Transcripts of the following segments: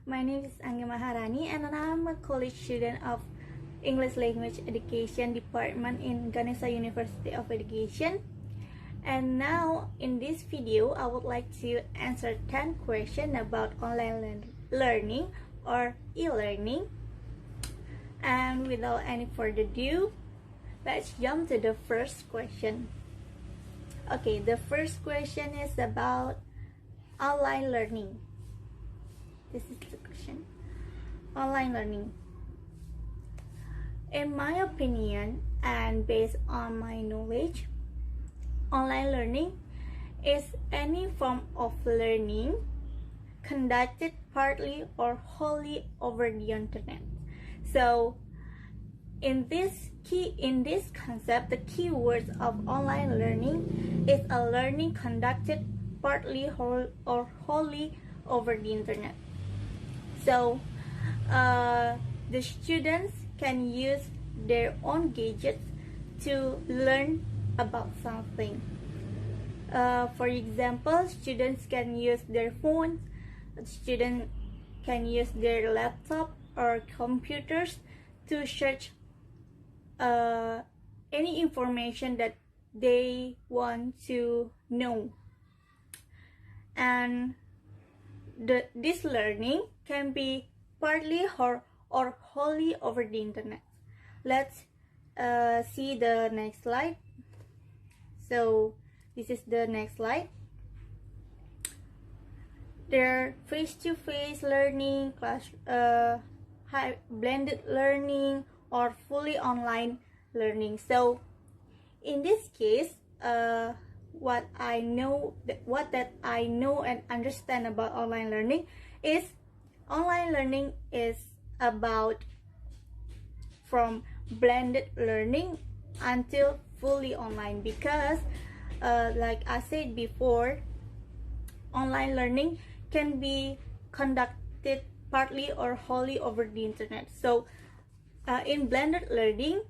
My name is Anggi and I'm a college student of English Language Education Department in Ganesha University of Education. And now in this video, I would like to answer 10 questions about online learning or e-learning. And without any further ado, let's jump to the first question. Okay, the first question is about online learning. This is the question. Online learning. In my opinion, and based on my knowledge, online learning is any form of learning conducted partly or wholly over the internet. So in this concept, the key words of online learning is a learning conducted partly or wholly over the internet. So the students can use their own gadgets to learn about something. For example, students can use their phones, students can use their laptop or computers to search any information that they want to know. And this learning can be partly or wholly over the internet. Let's see the next slide. So this is the next slide. There face-to-face learning, blended learning, or fully online learning. So in this case, what I know and understand about online learning is about from blended learning until fully online, because like I said before, online learning can be conducted partly or wholly over the internet. So in blended learning,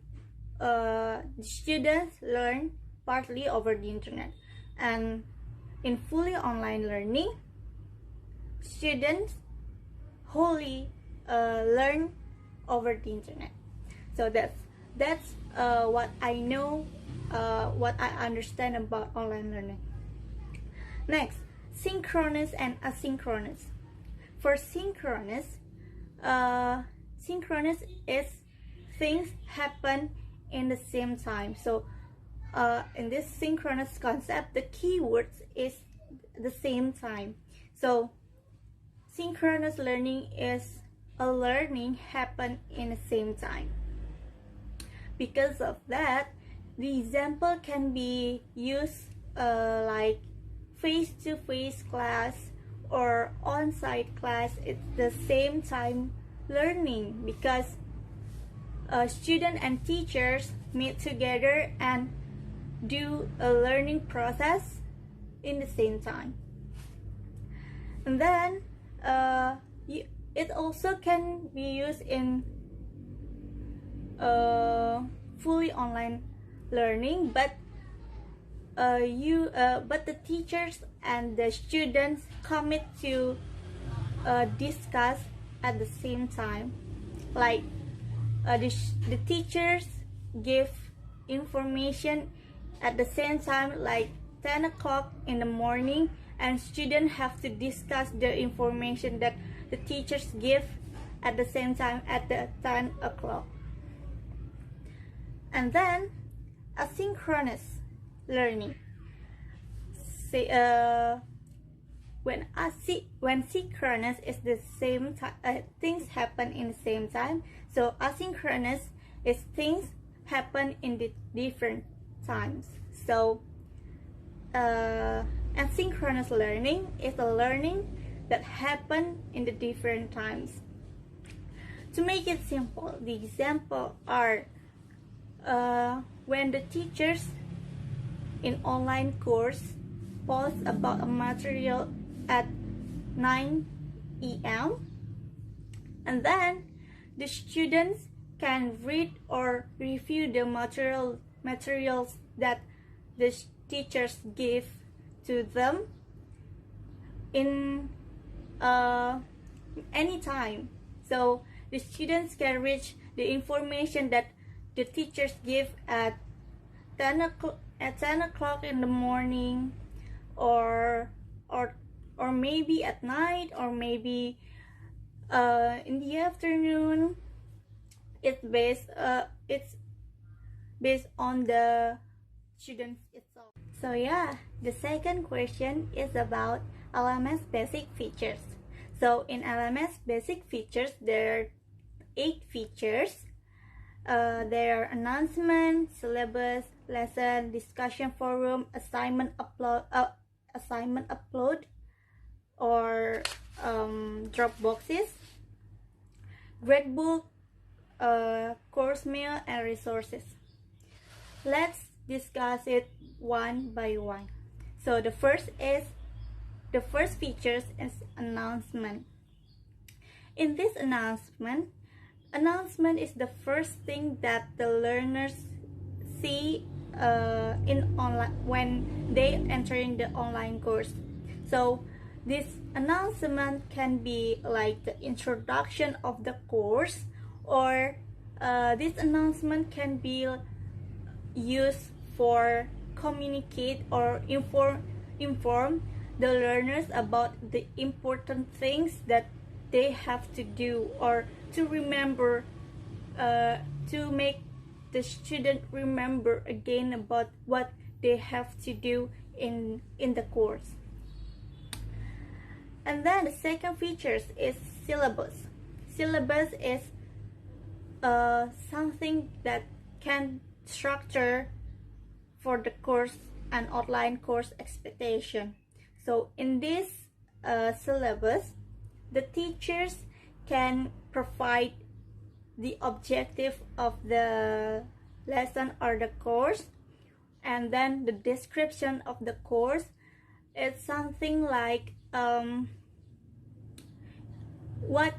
students learn partly over the internet, and in fully online learning, students wholly learn over the internet. So that's what I know, what I understand about online learning. Next, synchronous and asynchronous. For synchronous is things happen in the same time. So in this synchronous concept, the key words is the same time. So synchronous learning is a learning happen in the same time. Because of that, the example can be used like face-to-face class or on-site class. It's the same time learning, because students and teachers meet together and do a learning process in the same time. And then it also can be used in fully online learning, but the teachers and the students commit to discuss at the same time. Like the teachers give information at the same time, like 10 o'clock in the morning, and students have to discuss the information that the teachers give at the same time at the 10 o'clock. And then asynchronous learning. Say when synchronous is the same time, things happen in the same time. So asynchronous is things happen in the different times. So asynchronous learning is a learning that happen in the different times. To make it simple, the example are when the teachers in online course post about a material at 9 AM, and then the students can read or review the materials that the teachers give to them in anytime. So the students can reach the information that the teachers give at 10 o'clock in the morning, or or maybe at night, or maybe in the afternoon. It's based on the students itself. So yeah, the second question is about LMS Basic Features. So in LMS Basic Features, there are 8 features. There are announcement, syllabus, lesson, discussion forum, assignment upload, or drop boxes, gradebook, course mail, and resources. Let's discuss it one by one. So the first features is announcement. In this announcement is the first thing that the learners see in online when they entering the online course. So this announcement can be like the introduction of the course, or this announcement can be used for communicate or inform the learners about the important things that they have to do, or to remember, to make the student remember again about what they have to do in the course. And then the second features is syllabus. Syllabus is something that can structure for the course and online course expectation. So in this syllabus, the teachers can provide the objective of the lesson or the course, and then the description of the course. It's something like what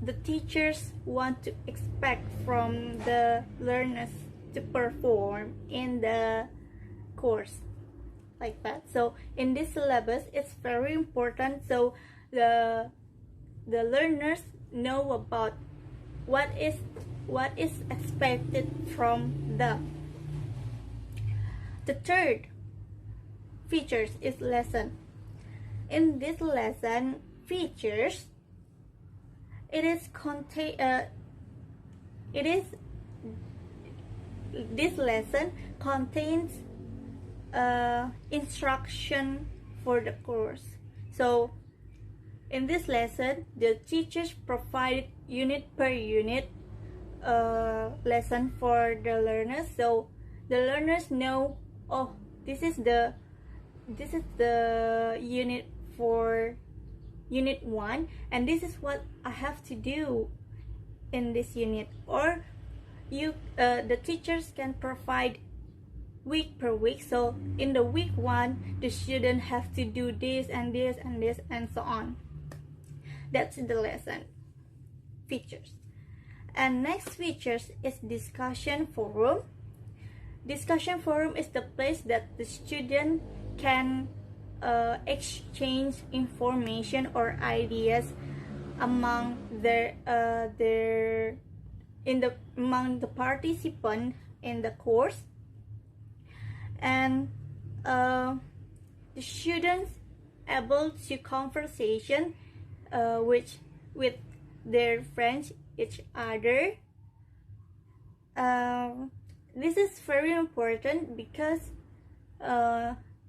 the teachers want to expect from the learners to perform in the course, like that. So in this syllabus, it's very important, so the learners know about what is expected from them. The third features is lesson. In this lesson features, this lesson contains instruction for the course. So in this lesson, the teachers provide unit per unit lesson for the learners, so the learners know, oh, this is the unit for unit 1, and this is what I have to do in this unit. Or the teachers can provide week per week, so in the week 1 the student have to do this and this and this and so on. That's the lesson features. And next features is discussion forum. Discussion forum is the place that the student can exchange information or ideas among among the participants in the course, and the students able to conversation with their friends, each other. This is very important because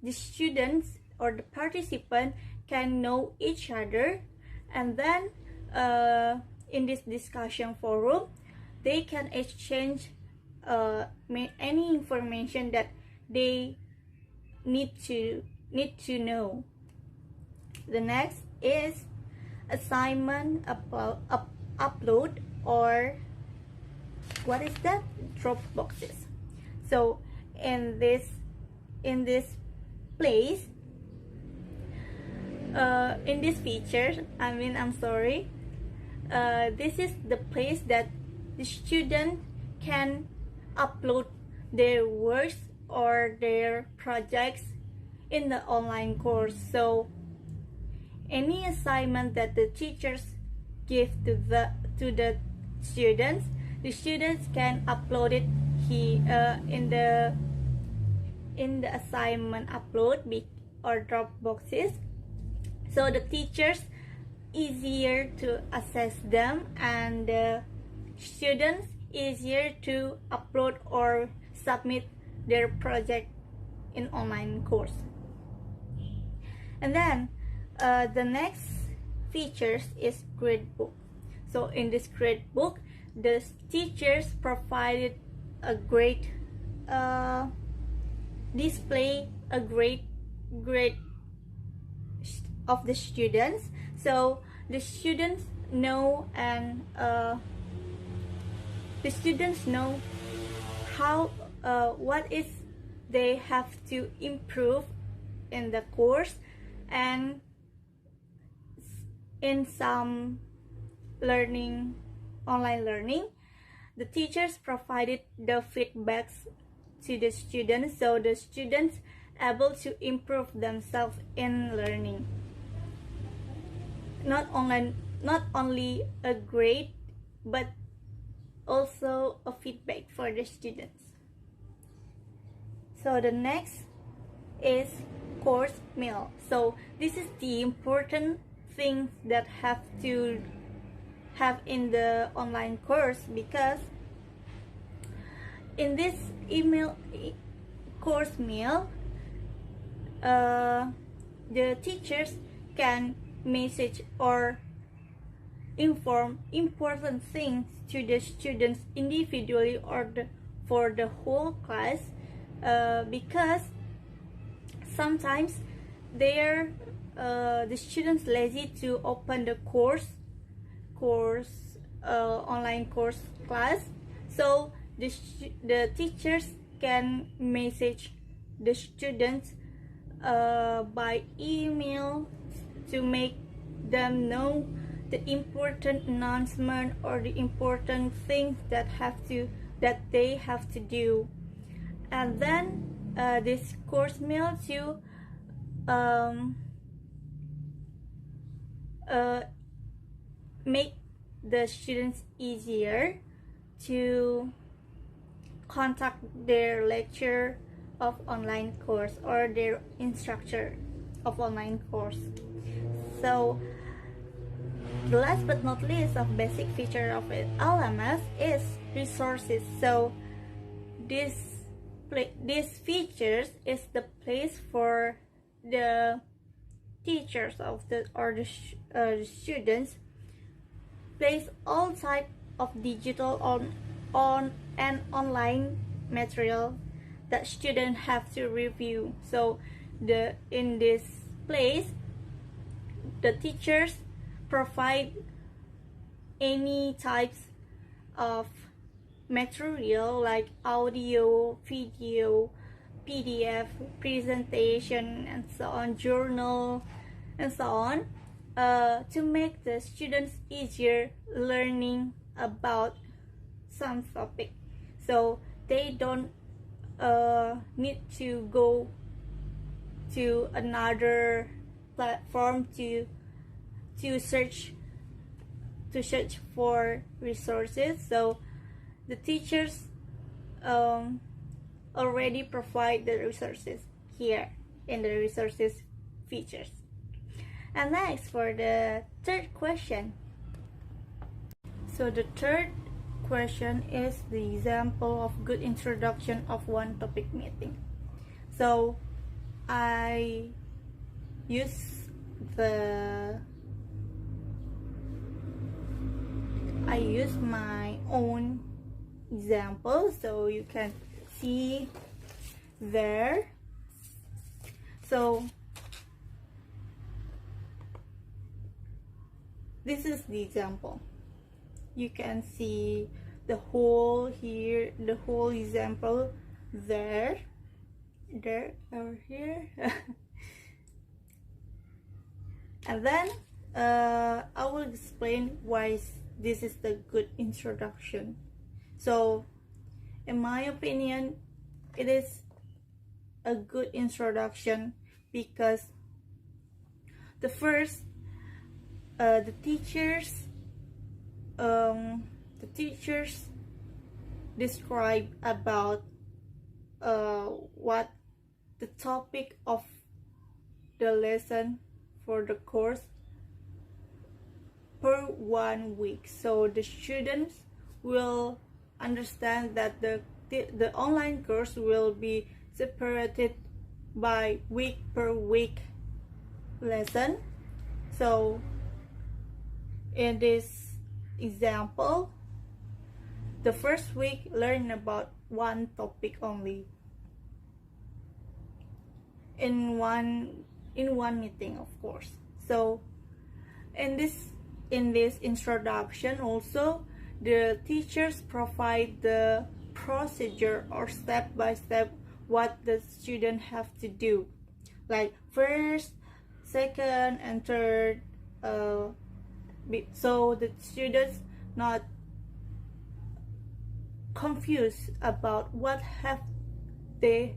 the students or the participant can know each other, and then in this discussion forum they can exchange any information that they need to know. The next is assignment upload, or what is that? Drop boxes. So in this place, in this feature, this is the place that the student can upload their works or their projects in the online course. So any assignment that the teachers give to the students. The students can upload it in the assignment upload or Dropboxes, so the teachers easier to access them, and the students easier to upload or submit their project in online course. And then the next features is gradebook. So in this gradebook, the teachers provided a great display a great grade of the students, so the students know how what is they have to improve in the course, and in some online learning, the teachers provided the feedbacks to the students, so the students able to improve themselves in learning. Not only a grade, but also a feedback for the students. So the next is course mail. So this is the important things that have to have in the online course, because in this course mail, the teachers can message or inform important things to the students individually or for the whole class, because sometimes the students lazy to open the online course class, so the teachers can message the students by email to make them know the important announcement or the important things that they have to do. And then this course mail to make the students easier to contact their lecturer of online course or their instructor of online course. So the last but not least of basic feature of LMS is resources. So this features is the place for the teachers or the students place all type of digital on and online material that students have to review. So in this place, the teachers provide any types of material like audio, video, PDF, presentation, and so on, journal, and so on, to make the students easier learning about some topic. So they don't need to go to another platform to search for resources. So the teachers already provide the resources here in the resources features. And next, for the third question. So the third question is the example of good introduction of one topic meeting. So I use my own example, so you can see there. So this is the example. You can see the whole here, the whole example there, or here. And then I will explain why this is the good introduction. So in my opinion, it is a good introduction because the teachers the teachers describe about what the topic of the lesson for the course per 1 week, so the students will understand that the online course will be separated by week per week lesson. So in this example, the first week learn about one topic only in one meeting, of course. So in this introduction also, the teachers provide the procedure or step by step what the student have to do, like first, second, and third, so the students not confused about what they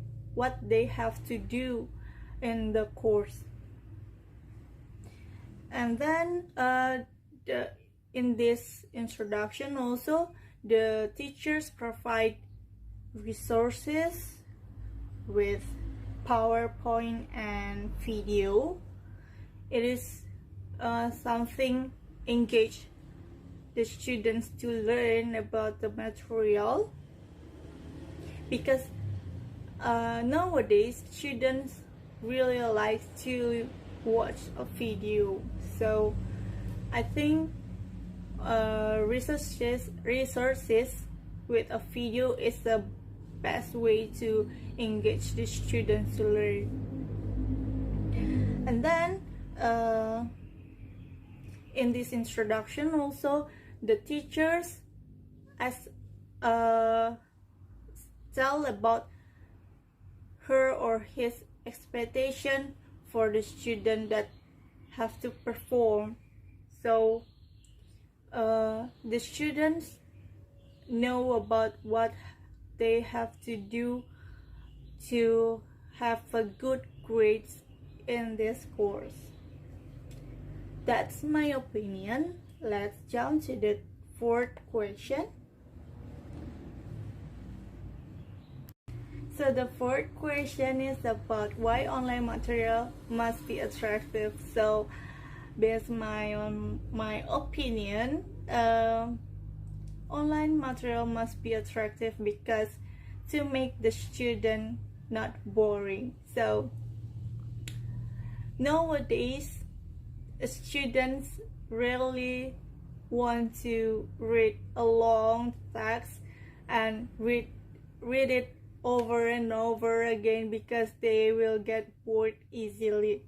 have to do in the course. And then in this introduction also, the teachers provide resources with PowerPoint and video. It is something engage the students to learn about the material, because nowadays students really like to watch a video. So I think resources with a video is the best way to engage the students to learn. And then in this introduction also, the teachers tell about her or his expectation for the student that have to perform. So the students know about what they have to do to have a good grades in this course. That's my opinion. Let's jump to the fourth question. So the fourth question is about why online material must be attractive. So based on my opinion, online material must be attractive because to make the student not boring. So nowadays students really want to read a long text and read it over and over again because they will get bored easily.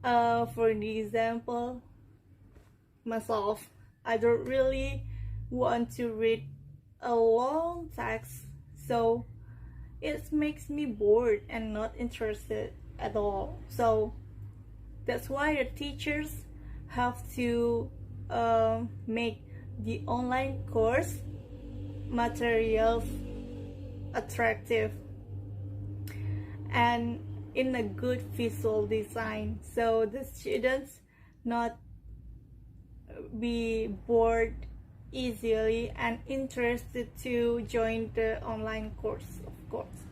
For the example, myself, I don't really want to read a long text, so it makes me bored and not interested at all. So that's why the teachers have to make the online course materials attractive and in a good visual design, so the students not be bored easily and interested to join the online course, of course.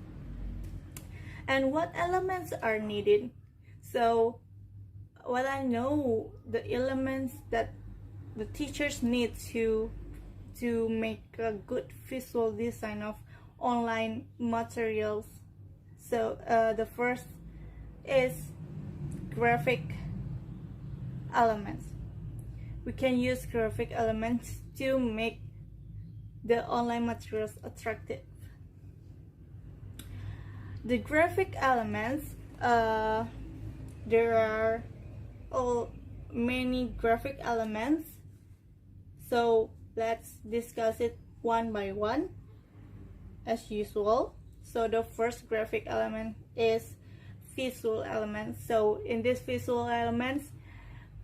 And what elements are needed? So what I know, the elements that the teachers need to make a good visual design of online materials. So the first is graphic elements. We can use graphic elements to make the online materials attractive. The graphic elements, there are many graphic elements, so let's discuss it one by one as usual. So the first graphic element is visual elements. So in these visual elements,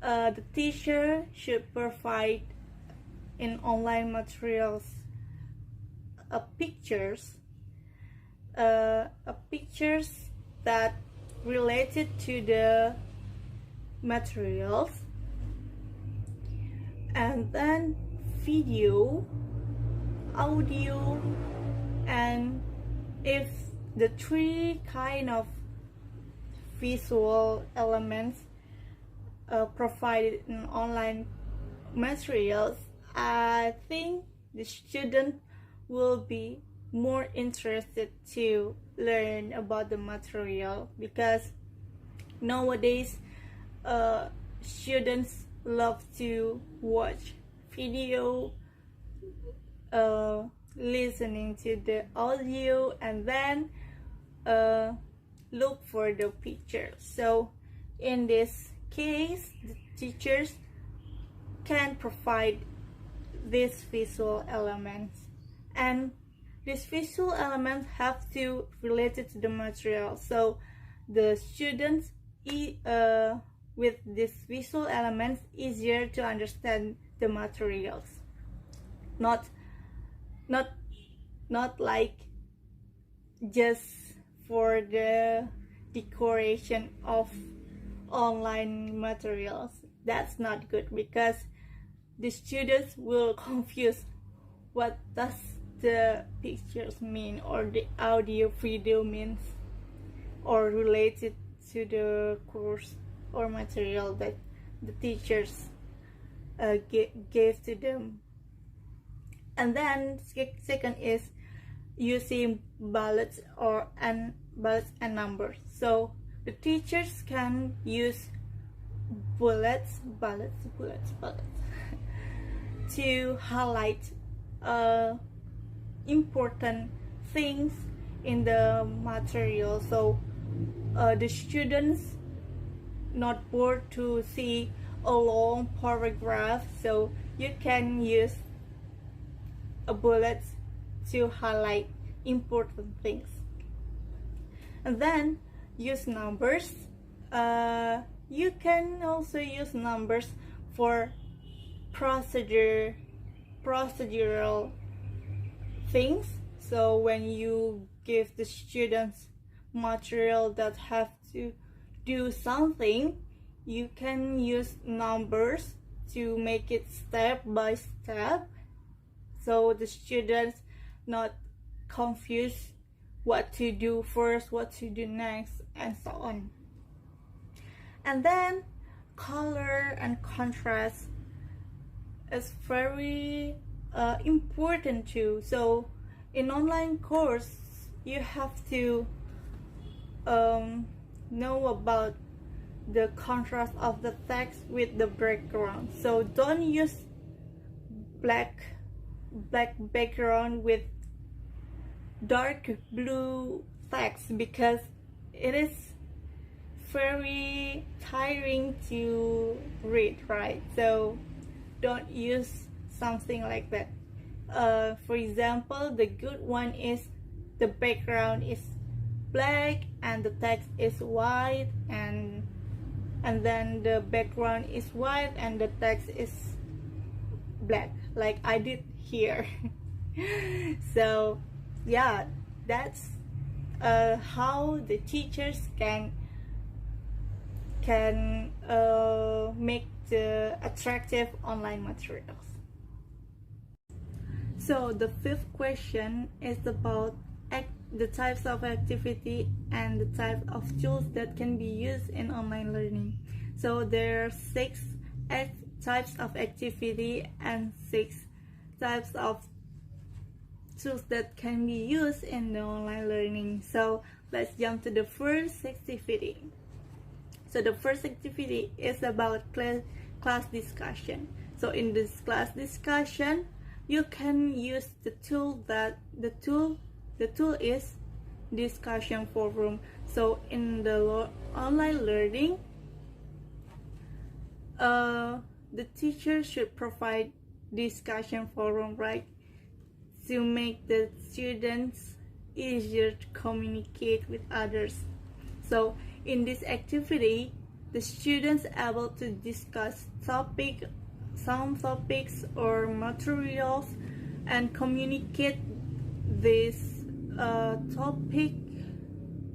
the teacher should provide in online materials pictures that related to the materials, and then video, audio, and if the three kind of visual elements provided in online materials, I think the student will be more interested to learn about the material, because nowadays students love to watch video, listening to the audio, and then look for the picture. So in this case, the teachers can provide these visual elements, and these visual elements have to relate it to the material. So the students with these visual elements easier to understand the materials, not like just for the decoration of online materials. That's not good, because the students will confuse what does the pictures mean, or the audio video means, or related to the course or material that the teachers gave to them. And then second is using bullets and numbers. So the teachers can use bullets to highlight important things in the material, so the students not bored to see a long paragraph. So you can use a bullet to highlight important things. And then use numbers. You can also use numbers for procedural things. So when you give the students material that have to do something, you can use numbers to make it step by step, so the students not confused what to do first, what to do next, and so on. And then color and contrast is very important too. So in online course, you have to know about the contrast of the text with the background. So don't use black background with dark blue text, because it is very tiring to read, right? So don't use something like that. For example, the good one is the background is black and the text is white, and then the background is white and the text is black, like I did here. So yeah, that's how the teachers can make the attractive online materials. So the fifth question is about the types of activity and the type of tools that can be used in online learning. So there are 6 types of activity and 6 types of tools that can be used in the online learning. So let's jump to the first activity. So the first activity is about class discussion. So in this class discussion, you can use the tool is discussion forum. So in the online learning, the teacher should provide discussion forum, right, to make the students easier to communicate with others. So in this activity, the students are able to discuss some topics or materials and communicate this topic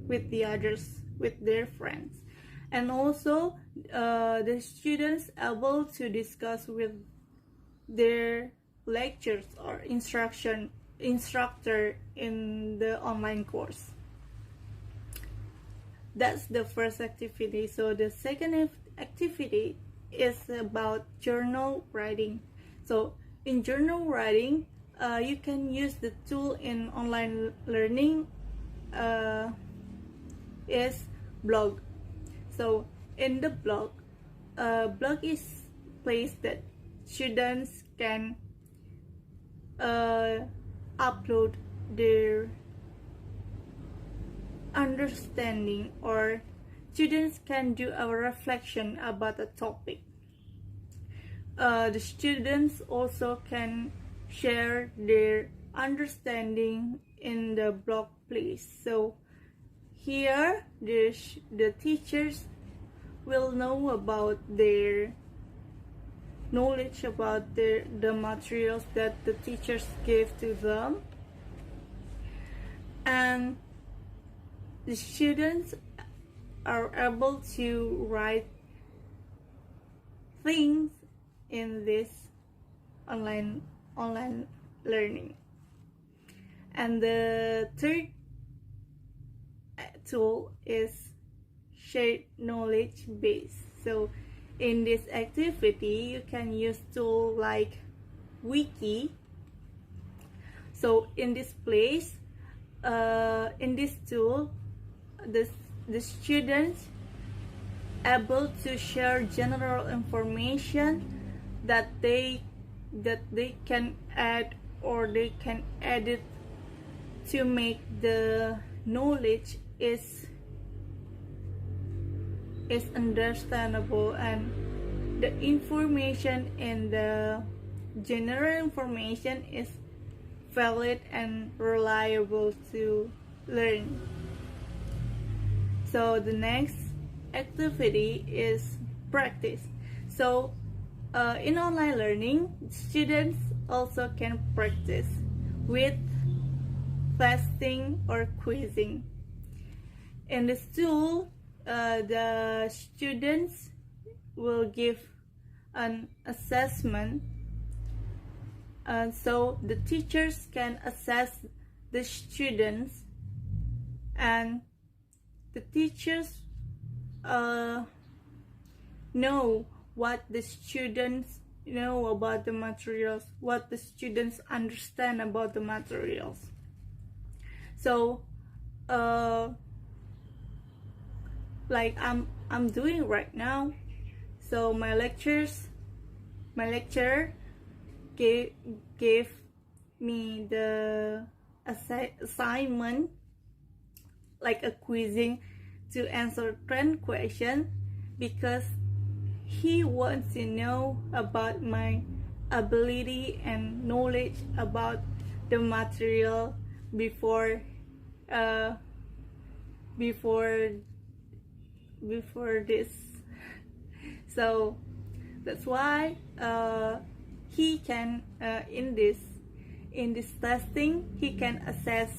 with the others, with their friends. And also the students are able to discuss with their lectures or instructor in the online course. That's the first activity. So the second activity is about journal writing. So in journal writing, you can use the tool in online learning is blog. So in the blog is place that students can upload their understanding, or students can do a reflection about a topic. The students also can share their understanding in the blog place. So here the teachers will know about their knowledge about the materials that the teachers gave to them, and the students are able to write things in this online learning. And the third tool is shared knowledge base. So in this activity, you can use tools like wiki. So in this place, in this tool, the students able to share general information that they can add or they can edit to make the knowledge is understandable, and the information in the general information is valid and reliable to learn. So the next activity is practice. So in online learning, students also can practice with testing or quizzing. In this tool, the students will give an assessment, and so the teachers can assess the students, and the teachers know what the students know about the materials, what the students understand about the materials. So like I'm doing right now. So my lecturer gave me the assignment, like a quizzing, to answer 10 questions, because he wants to know about my ability and knowledge about the material before this. So that's why he can in this testing he can assess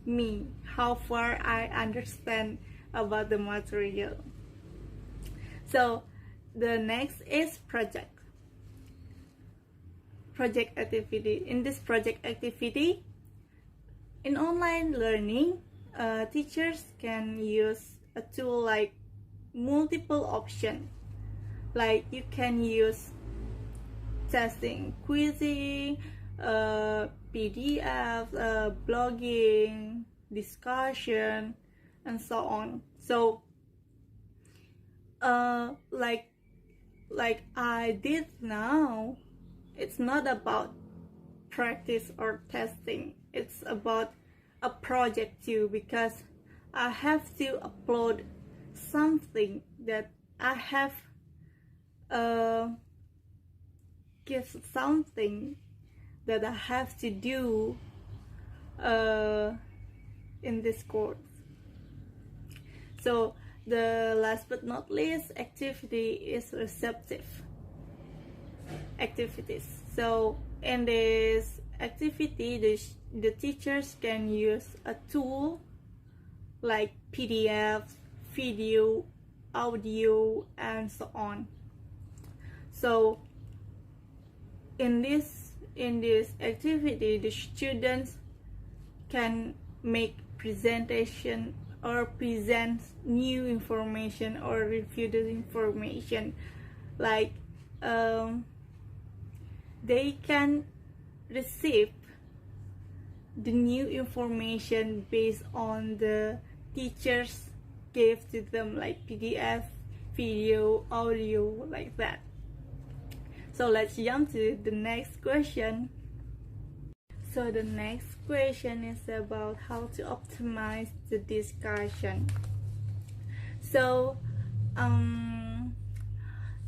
me how far I understand about the material. So the next is project activity. In this project activity, in online learning, teachers can use a tool like multiple option. Like you can use testing, quizzing, PDF, blogging, discussion, and so on. So like I did now, it's not about practice or testing, it's about a project too, because I have to upload something that I have give something that I have to do in this course. So the last but not least activity is receptive activities. So in this activity, the teachers can use a tool like PDF, video, audio, and so on. So in this in this activity, the students can make presentation or present new information or refuted information, like they can receive the new information based on the teachers gave to them, like PDF, video, audio, like that. So let's jump to the next question. So the next question is about how to optimize the discussion. So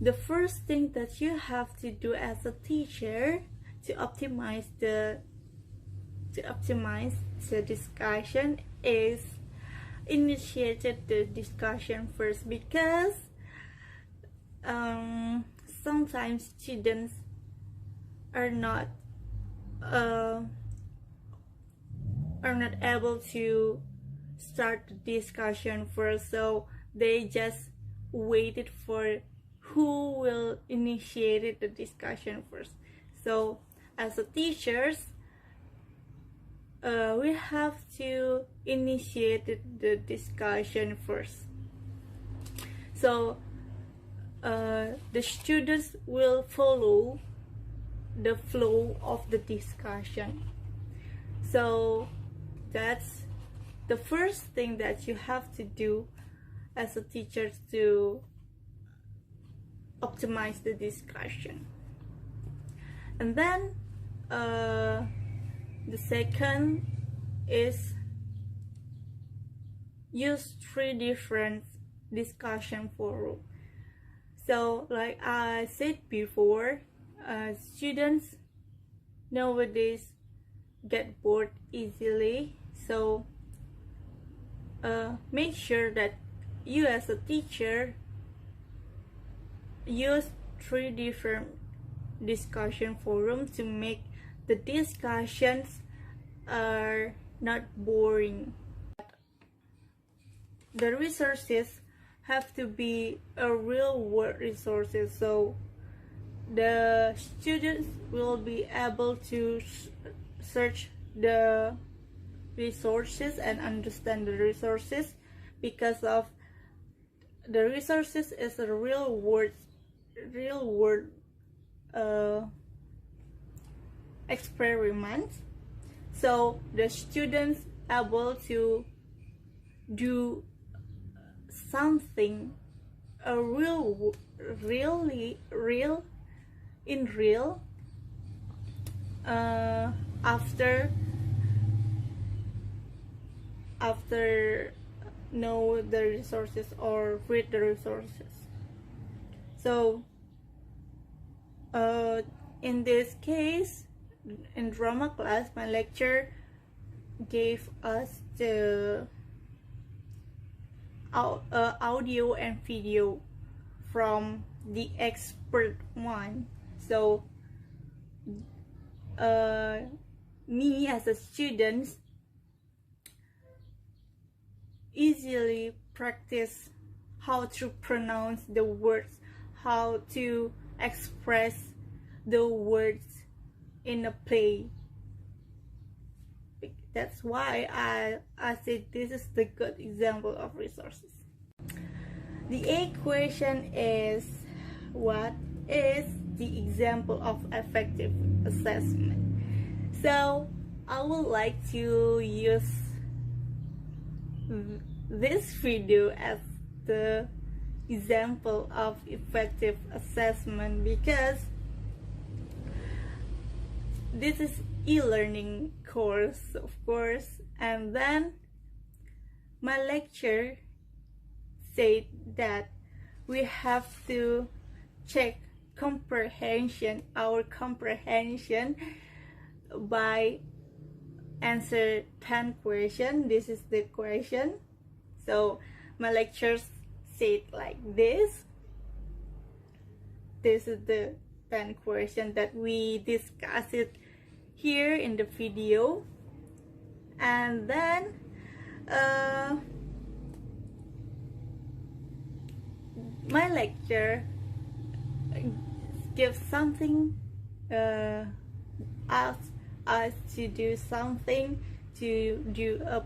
the first thing that you have to do as a teacher to optimize the discussion is initiate the discussion first, because sometimes students are not able to start the discussion first, so they just waited for who will initiate the discussion first. So as a teachers, we have to initiate the discussion first. So the students will follow the flow of the discussion. So that's the first thing that you have to do as a teacher to optimize the discussion. And then the second is use 3 different discussion forums. So like I said before, students nowadays get bored easily, so make sure that you as a teacher use 3 different discussion forums to make the discussions are not boring. The resources have to be a real world resources, so the students will be able to search the resources and understand the resources, because of the resources is a real world experiment. So the students able to do something after know the resources or read the resources. So in this case, in drama class, my lecturer gave us the audio and video from the expert one. So me as a student easily practice how to pronounce the words, how to express the words in a play. That's why I said this is the good example of resources. The 8th question is, what is the example of effective assessment? So I would like to use this video as the example of effective assessment, because this is e-learning course, of course, and then my lecturer said that we have to check our comprehension by answer 10 questions. This is the question. So my lecturer said like this. This is the 10 questions that we discussed it here in the video. And then my lecturer gives something ask us to do something, to do a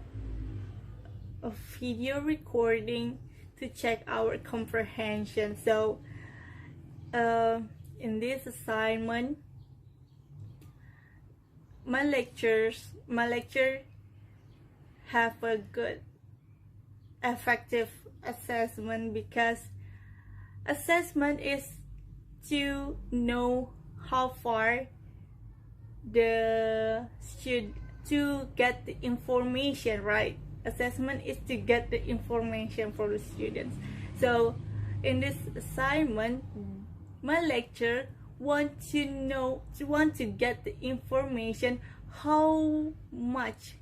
video recording to check our comprehension. So in this assignment, my lecture have a good effective assessment, because assessment is to know how far the student to get the information, right? Assessment is to get the information for the students. So in this assignment, my lecturer want to get the information how much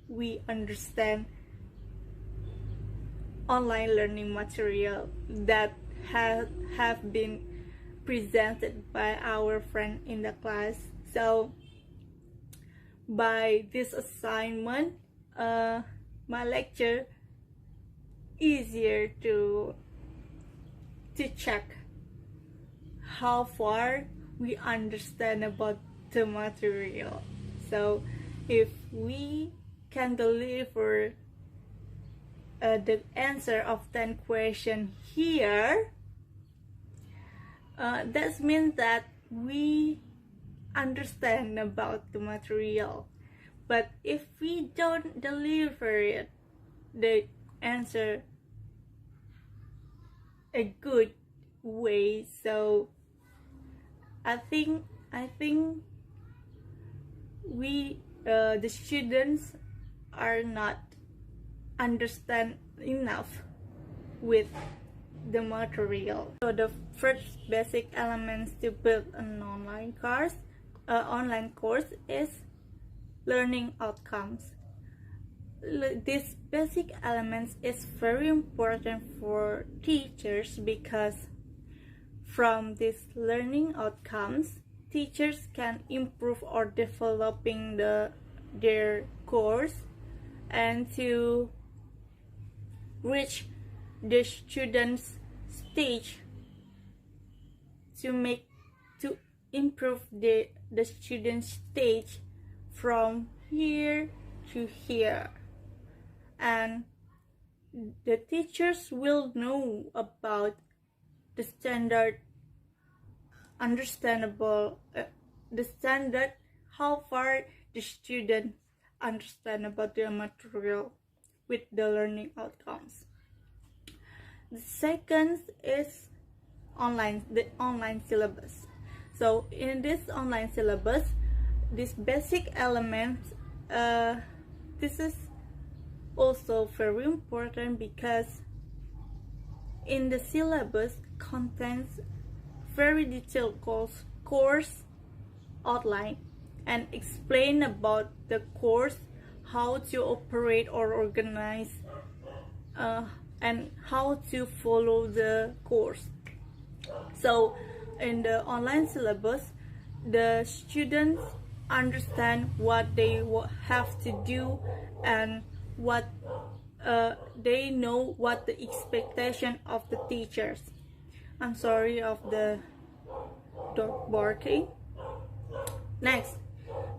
we understand online learning material that have been presented by our friend in the class. So by this assignment, my lecture easier to check how far we understand about the material. So if we can deliver the answer of 10 questions here, that means that we understand about the material. But if we don't deliver it, the answer a good way, so I think we the students are not understand enough with the material. So the first basic elements to build an online course is learning outcomes. This basic elements is very important for teachers, because from these learning outcomes, teachers can improve or developing their course and to reach the students stage, to improve the student stage from here to here, and the teachers will know about the standard how far the students understand about their material with the learning outcomes. The second is the online syllabus. So in this online syllabus, this basic elements, this is also very important, because in the syllabus contains very detailed course outline and explain about the course, how to operate or organize, and how to follow the course. So in the online syllabus, the students understand what they have to do, and what they know what the expectation of the teachers. I'm sorry of the dog barking. Next,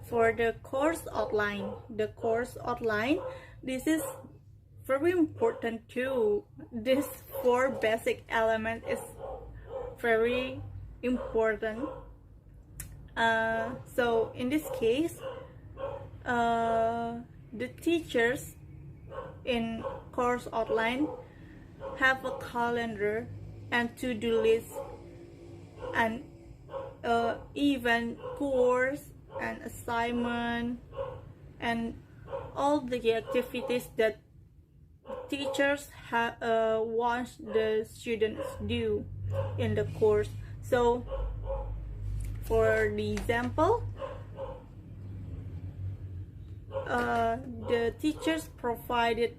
for the course outline, this is very important too. This 4 basic element is very important. So in this case, the teachers in course outline have a calendar and to-do list, and even course and assignment, and all the activities that teachers want the students do in the course. So for the example, the teachers provided,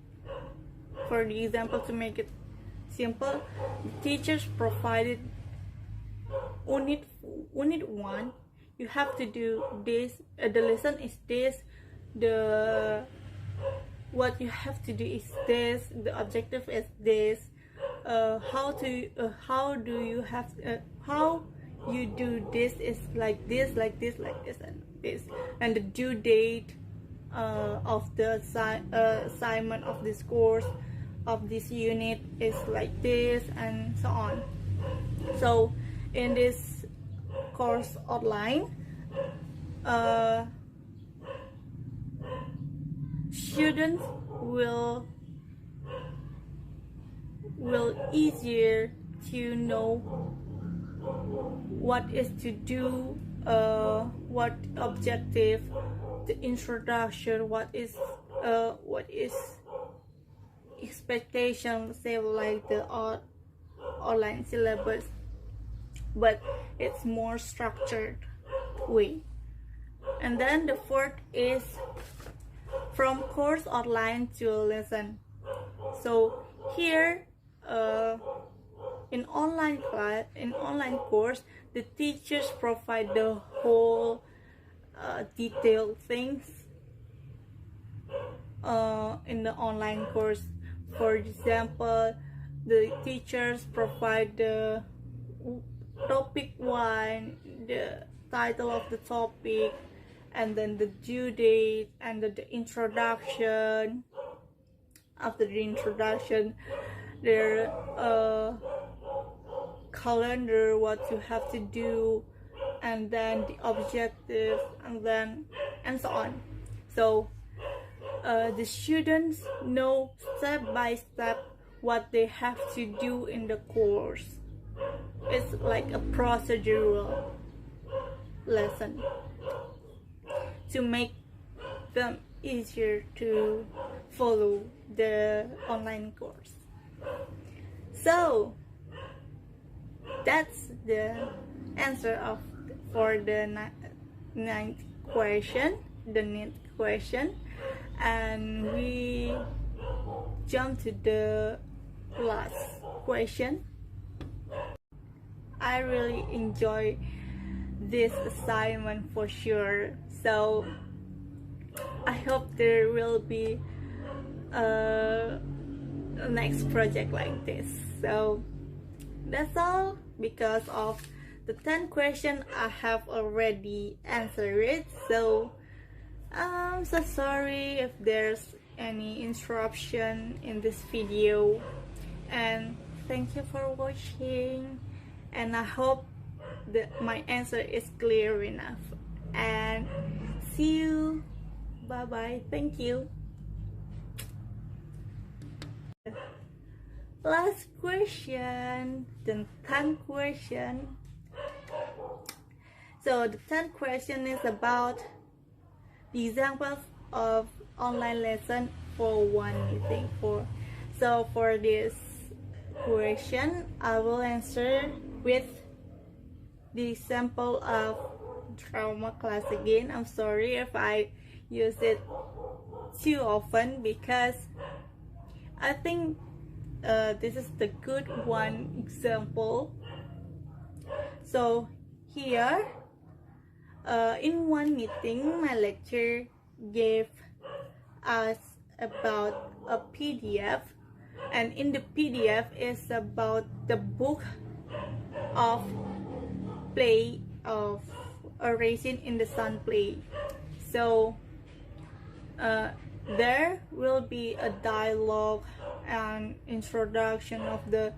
for the example, to make it simple, the teachers provided unit 1, you have to do this, the lesson is this, what you have to do is this, the objective is this, how you do this is like this, like this, like this, and this, and the due date of the assignment of this course, of this unit is like this, and so on. So in this course outline, students will easier to know what is to do, what objective, the introduction, what is expectation, say like the online syllabus, but it's more structured way. And then the fourth is from course outline to lesson. So here in online course, the teachers provide the whole detailed things in the online course. For example, the teachers provide the topic 1, the title of the topic, and then the due date, and the introduction. After the introduction, their calendar, what you have to do, and then the objective, and so on. So the students know step by step what they have to do in the course. It's like a procedural lesson to make them easier to follow the online course. So that's the answer for the ninth question, and we jump to the last question. I really enjoy this assignment for sure, so I hope there will be a next project like this. So that's all. Because of the 10 questions, I have already answered it, so I'm so sorry if there's any interruption in this video, and thank you for watching, and I hope that my answer is clear enough, and see you. Bye bye. Thank you. Last question, the 10th question. So the 10th question is about the examples of online lesson for one meeting. So for this question, I will answer with the example of drama class again. I'm sorry if I use it too often, because I think this is the good one example. So here in one meeting, my lecturer gave us about a PDF, and in the PDF is about the book of play of a Raisin in the Sun play. So there will be a dialogue and introduction of the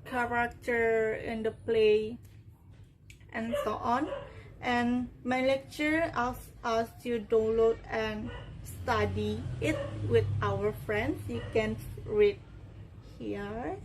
character in the play, and so on. And my lecturer asks us to download and study it with our friends. You can read here.